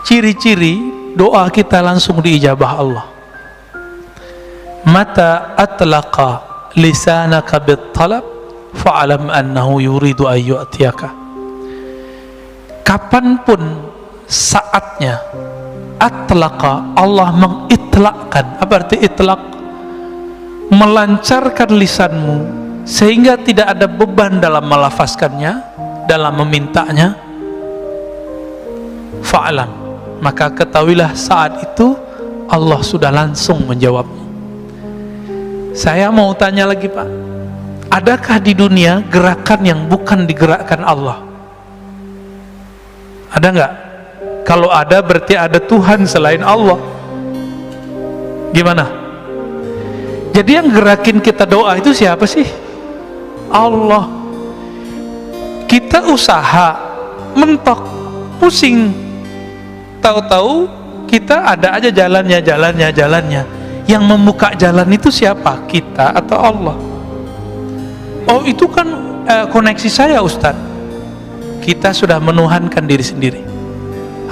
ciri-ciri doa kita langsung diijabah Allah. Mata atlaqa lisanaka bit-talab fa'alam annahu yuridu an yu'tiyaka. Kapanpun saatnya atlaqa, Allah mengitlakkan. Apa arti itlak? Melancarkan lisanmu sehingga tidak ada beban dalam melafazkannya, dalam memintanya. Fa'alam, maka ketahuilah saat itu Allah sudah langsung menjawabmu. Saya mau tanya lagi Pak, adakah di dunia gerakan yang bukan digerakkan Allah? Ada nggak? Kalau ada berarti ada Tuhan selain Allah. Gimana? Jadi yang gerakin kita doa itu siapa sih? Allah. Kita usaha, mentok, pusing, tahu-tahu kita ada aja jalannya. Yang membuka jalan itu siapa? Kita atau Allah? Oh itu kan koneksi saya Ustadz. Kita sudah menuhankan diri sendiri.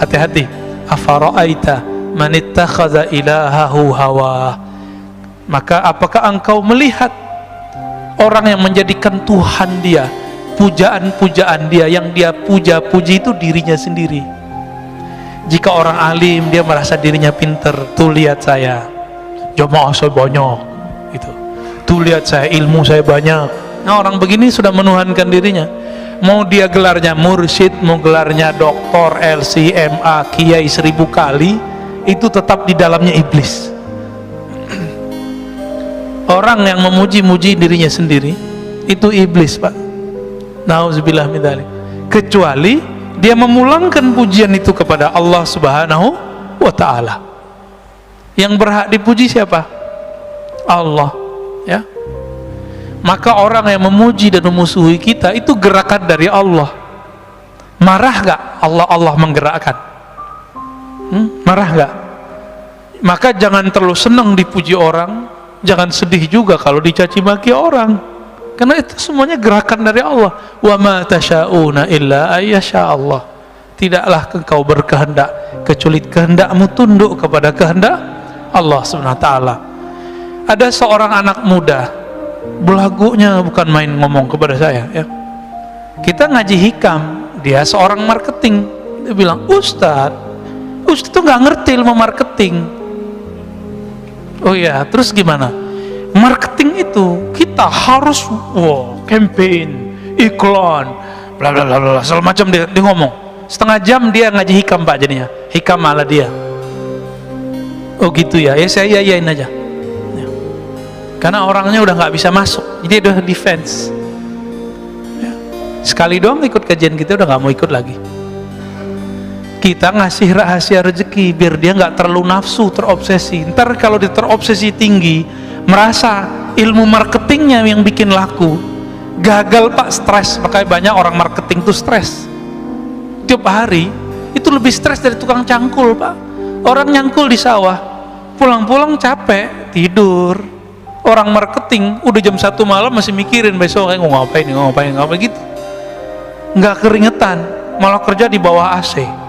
Hati-hati. Afara'aita man ittakhadha ilahahu hawa. Maka apakah engkau melihat orang yang menjadikan Tuhan dia, pujaan-pujaan dia, yang dia puja-puji itu dirinya sendiri. Jika orang alim dia merasa dirinya pinter, tuh lihat saya, jamaah saya banyak, itu. Tuh lihat saya, ilmu saya banyak. Nah orang begini sudah menuhankan dirinya. Mau dia gelarnya mursyid, mau gelarnya doktor, LCMA, kiai 1000 kali, itu tetap di dalamnya iblis. Orang yang memuji-muji dirinya sendiri itu iblis Pak. Nauzubillah min dzalik. Kecuali dia memulangkan pujian itu kepada Allah Subhanahu wa ta'ala. Yang berhak dipuji siapa? Allah, ya. Maka orang yang memuji dan memusuhi kita itu gerakan dari Allah. Marah gak Allah menggerakkan? Marah gak? Maka jangan terlalu senang dipuji orang, jangan sedih juga kalau dicaci maki orang, karena itu semuanya gerakan dari Allah. Wa ma tasyauna illa ayyasha Allah. Tidaklah engkau berkehendak kecuali kehendakmu tunduk kepada kehendak Allah Subhanahu wa taala. Ada seorang anak muda, belagunya bukan main ngomong kepada saya, ya. Kita ngaji hikam, dia seorang marketing. Dia bilang, Ustadz tuh nggak ngerti ilmu marketing. Oh ya, terus gimana? Marketing itu kita harus campaign, iklan, bla bla bla bla, segala macam dia ngomong. Setengah jam dia ngaji hikam Pak jadinya. Hikam malah dia. Oh gitu ya, saya yain aja. Ya. Karena orangnya udah nggak bisa masuk, jadi udah defense. Ya. Sekali doang ikut kajian kita udah nggak mau ikut lagi. Kita ngasih rahasia rezeki biar dia nggak terlalu nafsu, terobsesi. Ntar kalau dia terobsesi tinggi, merasa ilmu marketingnya yang bikin laku, gagal Pak, stres. Makanya banyak orang marketing tuh stres. Tiap hari itu lebih stres dari tukang cangkul Pak. Orang nyangkul di sawah, pulang-pulang capek, tidur. Orang marketing udah jam 1 malam masih mikirin besok mau ngapain gitu. Nggak keringetan, malah kerja di bawah AC.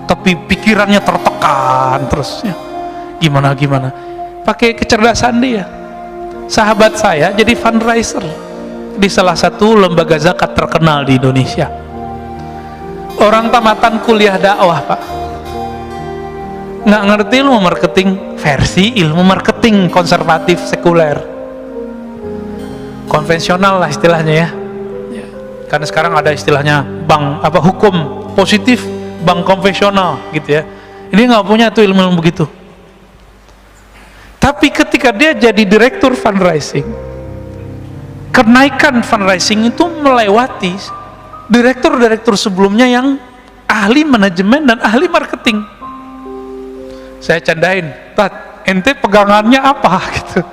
Tapi pikirannya tertekan terus, ya. Gimana pakai kecerdasan dia. Sahabat saya jadi fundraiser di salah satu lembaga zakat terkenal di Indonesia. Orang tamatan kuliah dakwah Pak, nggak ngerti ilmu marketing, versi ilmu marketing konservatif sekuler, konvensional lah istilahnya, ya. Karena sekarang ada istilahnya bank hukum positif, bank konvensional gitu, ya. Ini nggak punya tuh ilmu begitu. Tapi ketika dia jadi direktur fundraising, kenaikan fundraising itu melewati direktur-direktur sebelumnya yang ahli manajemen dan ahli marketing. Saya candain, Tat, ente pegangannya apa gitu?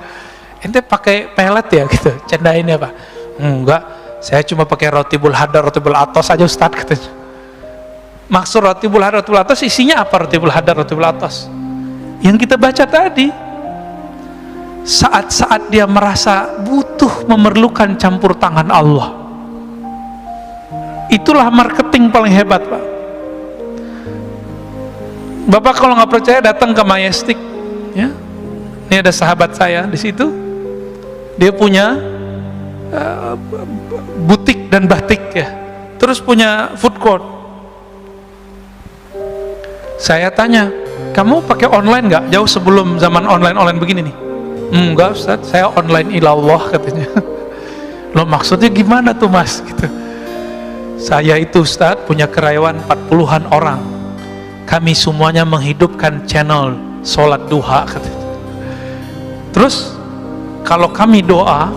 Ente pakai pelet ya gitu? Candainnya Pak? Enggak, saya cuma pakai rotibul hadar, rotibul atos aja Ustadz katanya. Maksud rotibul hadar, rotibul atos isinya apa? Rotibul hadar, rotibul atos yang kita baca tadi. Saat-saat dia merasa butuh, memerlukan campur tangan Allah, itulah marketing paling hebat Pak. Bapak kalau nggak percaya datang ke Majestic, ya. Ini ada sahabat saya di situ, dia punya butik dan batik ya, terus punya food court. Saya tanya, kamu pakai online nggak? Jauh sebelum zaman online begini nih. Enggak Ustaz, saya online ilallah katanya. Loh maksudnya gimana tuh Mas? Gitu. Saya itu Ustaz punya karyawan 40-an orang. Kami semuanya menghidupkan channel sholat duha katanya. Terus kalau kami doa,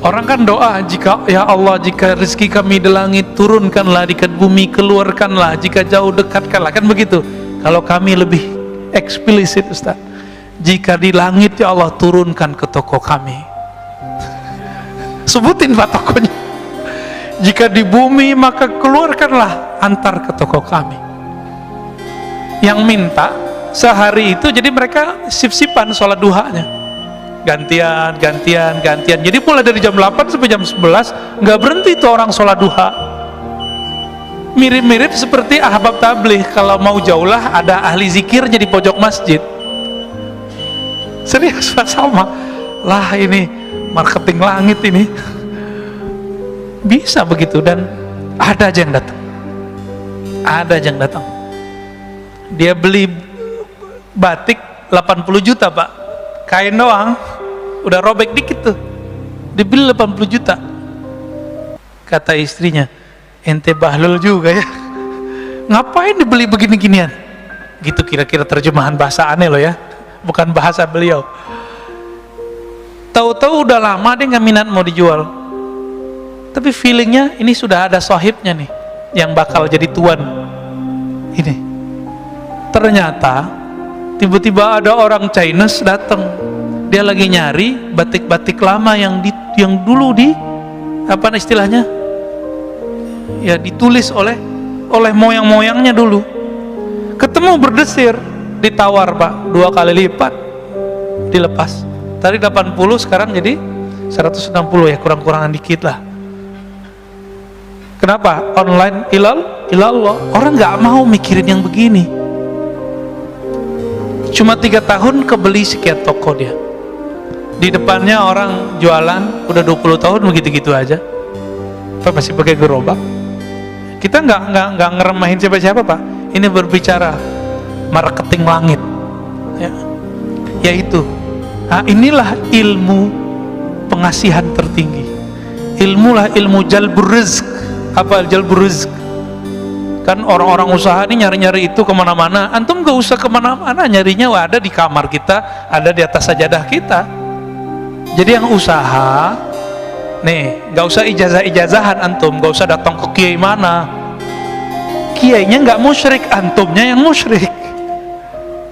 orang kan doa, jika ya Allah, jika rezeki kami di langit turunkanlah, di bumi keluarkanlah, jika jauh dekatkanlah, kan begitu. Kalau kami lebih eksplisit Ustaz, jika di langit ya Allah turunkan ke toko kami. Sebutin Pak tokonya. Jika di bumi maka keluarkanlah, antar ke toko kami. Yang minta sehari itu, jadi mereka sip-sipan sholat duhanya, gantian. Jadi mulai dari jam 8 sampai jam 11 nggak berhenti tuh orang sholat duha. Mirip-mirip seperti ahbab tabligh, kalau mau jauh lah ada ahli zikirnya di pojok masjid. Serius Pak, sama lah, ini marketing langit ini. Bisa begitu, dan ada aja yang datang. Dia beli batik 80 juta Pak, kain doang udah robek dikit tuh, dibeli 80 juta. Kata istrinya, ente bahlul juga ya, ngapain dibeli begini-ginian gitu, kira-kira terjemahan bahasa aneh loh ya, bukan bahasa beliau. Tahu-tahu udah lama dia nggak minat mau dijual, tapi feelingnya ini sudah ada sahibnya nih yang bakal jadi tuan ini. Ternyata tiba-tiba ada orang Chinese datang, dia lagi nyari batik-batik lama yang dulu apa istilahnya ya, ditulis oleh moyang-moyangnya dulu. Ketemu berdesir, ditawar Pak 2 kali lipat, dilepas. Tadi 80 sekarang jadi 160 ya, kurang-kurangan dikit lah. Kenapa? Online ilallah. Orang nggak mau mikirin yang begini. Cuma 3 tahun kebeli sekian toko dia. Di depannya orang jualan udah 20 tahun begitu-gitu aja. Pak masih pakai gerobak. Kita nggak ngeremahin siapa-siapa Pak. Ini berbicara marketing langit. Ya. Yaitu, inilah ilmu pengasihan tertinggi. Ilmu jalbur rizq. Apa jalbur rizq? Kan orang-orang usaha ini nyari-nyari itu kemana-mana. Antum gak usah kemana-mana, nyarinya ada di kamar kita, ada di atas sajadah kita. Jadi yang usaha nih, gak usah ijazah-ijazahan antum, gak usah datang ke kiai mana. Kiainya gak musyrik, antumnya yang musyrik.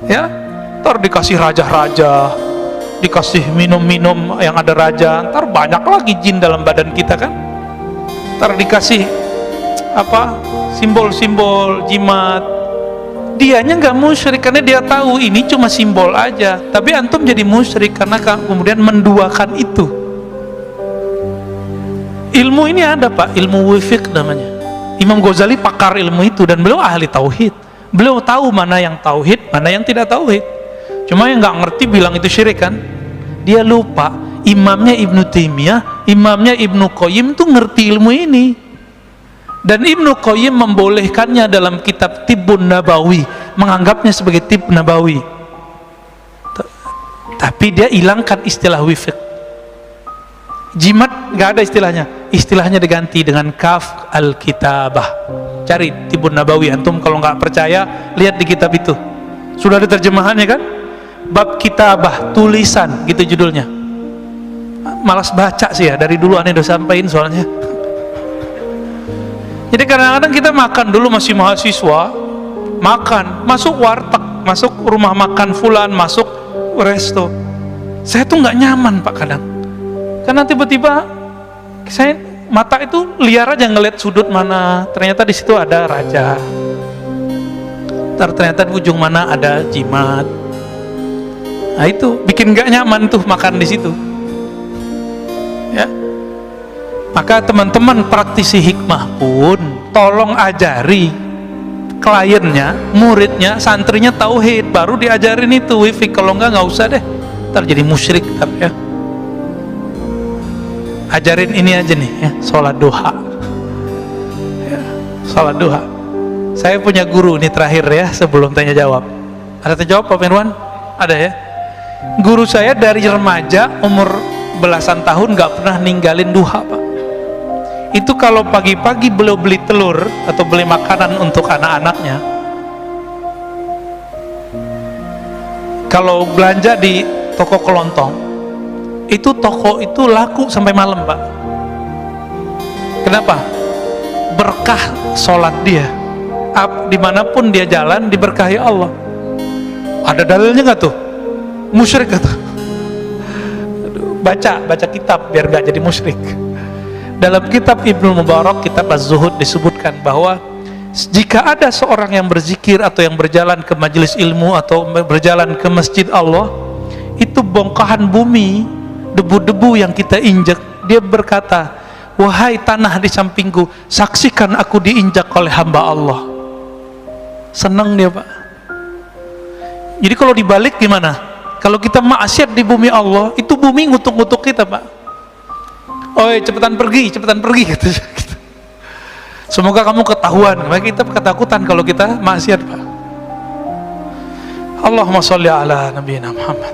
Ya, ntar dikasih raja-raja, dikasih minum-minum yang ada raja, ntar banyak lagi jin dalam badan kita kan. Ntar dikasih apa, simbol-simbol jimat. Dianya nggak musyrik karena dia tahu ini cuma simbol aja, tapi antum jadi musyrik karena kemudian menduakan itu. Ilmu ini ada Pak, ilmu wifiq namanya. Imam Ghazali pakar ilmu itu, dan beliau ahli tauhid. Beliau tahu mana yang tauhid, mana yang tidak tauhid. Cuma yang nggak ngerti bilang itu syirik kan. Dia lupa imamnya Ibnu Taimiyah, imamnya Ibnu Qayyim tuh ngerti ilmu ini. Dan Ibnu Qayyim membolehkannya dalam kitab Tibbun Nabawi, menganggapnya sebagai tib nabawi. Tapi dia hilangkan istilah wifiq. Jimat nggak ada istilahnya. Istilahnya diganti dengan kaf al-kitabah. Cari Tibbun Nabawi, antum kalau nggak percaya lihat di kitab itu. Sudah ada terjemahannya kan? Bab kitabah, tulisan, gitu judulnya. Malas baca sih ya, dari dulu aneh udah sampaikan soalnya. Jadi kadang-kadang kita makan dulu masih mahasiswa, makan, masuk warteg, masuk rumah makan fulan, masuk resto. Saya tuh nggak nyaman Pak kadang. Karena tiba-tiba saya mata itu liar aja ngeliat sudut mana, ternyata di situ ada raja. Ternyata di ujung mana ada jimat. Nah itu bikin nggak nyaman tuh makan di situ. Ya. Maka teman-teman praktisi hikmah pun tolong ajari kliennya, muridnya, santrinya tauhid, baru diajarin itu wifi. Kalau nggak usah deh, ntar jadi musyrik ntar ya. Ajarin ini aja nih ya, sholat duha ya, sholat duha. Saya punya guru, ini terakhir ya sebelum tanya jawab. Ada tanya jawab Pak Mirwan? Ada ya. Guru saya dari remaja umur belasan tahun nggak pernah ninggalin duha Pak. Itu kalau pagi-pagi beliau beli telur atau beli makanan untuk anak-anaknya, kalau belanja di toko kelontong, itu toko itu laku sampai malam Pak. Kenapa? Berkah sholat dia, dimanapun dia jalan diberkahi Allah. Ada dalilnya nggak tuh? Musyrik atau? Baca kitab biar nggak jadi musyrik. Dalam kitab Ibnu Mubarak, kitab Az-Zuhud, disebutkan bahwa jika ada seorang yang berzikir atau yang berjalan ke majelis ilmu atau berjalan ke masjid Allah, itu bongkahan bumi, debu-debu yang kita injak, dia berkata, wahai tanah di sampingku, saksikan aku diinjak oleh hamba Allah. Senang dia Pak. Jadi kalau dibalik gimana? Kalau kita maksiat di bumi Allah, itu bumi ngutuk-ngutuk kita Pak. Oi, cepetan pergi gitu. Semoga kamu ketahuan. Kita ketakutan kalau kita maksiat Pak. Allahumma sholli ala nabiyina Muhammad.